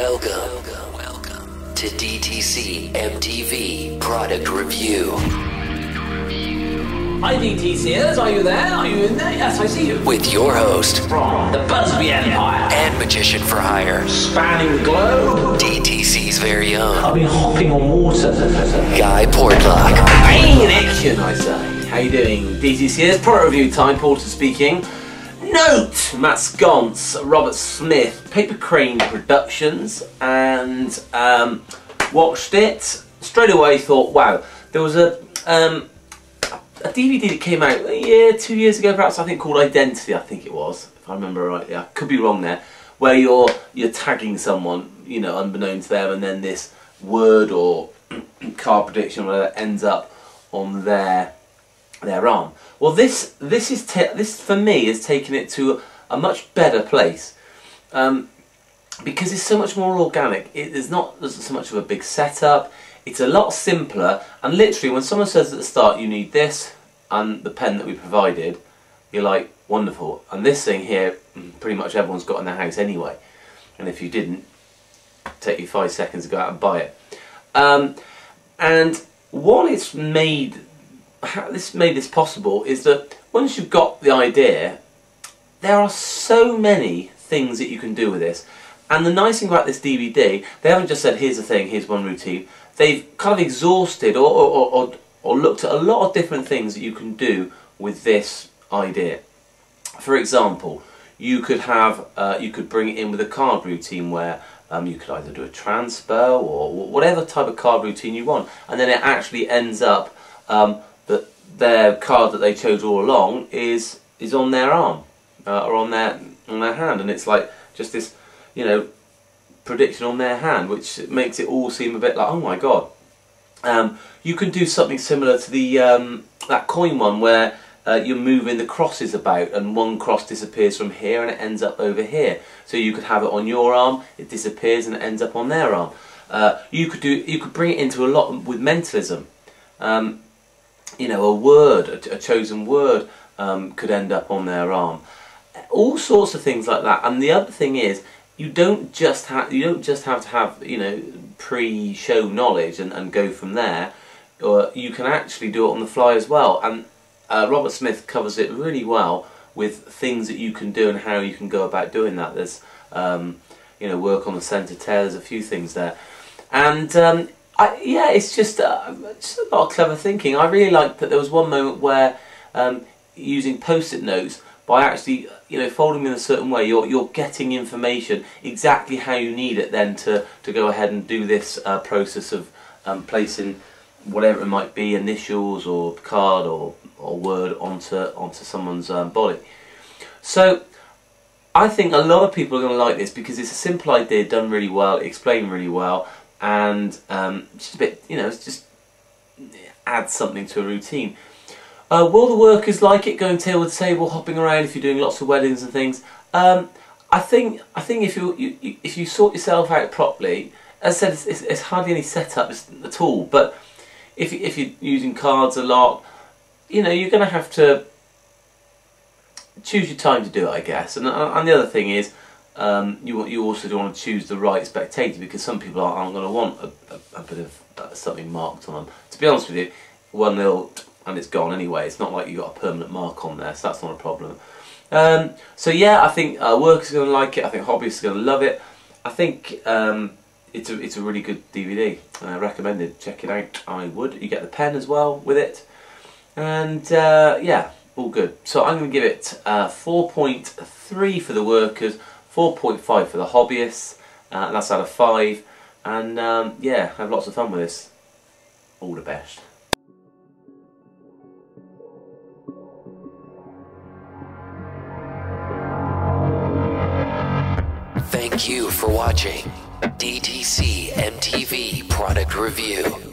Welcome to DTC MTV Product Review. Hi DTCers, are you there? Are you in there? Yes, I see you. With your host, From the Busby Empire and magician for hire, spanning the globe, DTC's very own, I've been hopping on water. Guy Portlock. Bang in action, I say. How you doing? DTCers, product review time, Porter speaking. Note, Matt Sconce, Robert Smith, Paper Crane Productions, and watched it. Straight away thought, wow, there was a DVD that came out a year, 2 years ago perhaps, I think, called Identity, I think it was, if I remember rightly. I could be wrong there, where you're tagging someone, you know, unbeknown to them, and then this word or card prediction or whatever ends up on their arm. Well, this for me is taking it to a much better place, because it's so much more organic. There's not so much of a big setup. It's a lot simpler, and literally when someone says at the start you need this and the pen that we provided, you're like, wonderful. And this thing here, pretty much everyone's got in their house anyway, and if you didn't, take you 5 seconds to go out and buy it. And what it's made, how this made this possible, is that once you've got the idea, there are so many things that you can do with this. And the nice thing about this DVD, they haven't just said here's a thing, here's one routine. They've kind of exhausted or looked at a lot of different things that you can do with this idea. For example, you could have you could bring it in with a card routine where you could either do a transpo or whatever type of card routine you want, and then it actually ends up that their card that they chose all along is on their arm or on their hand, and it's like just this, you know, prediction on their hand, which makes it all seem a bit like, oh my god. You can do something similar to the that coin one where you're moving the crosses about and one cross disappears from here and it ends up over here. So you could have it on your arm, it disappears and it ends up on their arm. You could bring it into a lot with mentalism. You know, a word, a chosen word could end up on their arm. All sorts of things like that. And the other thing is, you don't just have to have, you know, pre-show knowledge and go from there, or you can actually do it on the fly as well. And Robert Smith covers it really well with things that you can do and how you can go about doing that. There's you know, work on the centre tear. There's a few things there, and yeah, it's just a lot of clever thinking. I really liked that there was one moment where using post-it notes, by actually, you know, folding them in a certain way, you're getting information exactly how you need it then to go ahead and do this process of placing whatever it might be, initials or card or word onto someone's body. So I think a lot of people are going to like this because it's a simple idea done really well, explained really well, and just a bit, you know, it's just adds something to a routine. Will the workers like it, going table to table, hopping around if you're doing lots of weddings and things? I think if you sort yourself out properly, as I said, it's hardly any setup at all. But if you're using cards a lot, you know, you're going to have to choose your time to do it, I guess. And the other thing is, you also do want to choose the right spectator, because some people aren't going to want a bit of something marked on them. To be honest with you, 1-0. And it's gone anyway. It's not like you've got a permanent mark on there, so that's not a problem. So yeah, I think workers are going to like it. I think hobbyists are going to love it. I think it's a really good DVD. Recommended. Check it out. I would. You get the pen as well with it, and yeah, all good. So I'm going to give it 4.3 for the workers, 4.5 for the hobbyists. And that's out of 5. And yeah, have lots of fun with this. All the best. Thank you for watching DTC MTV Product Review.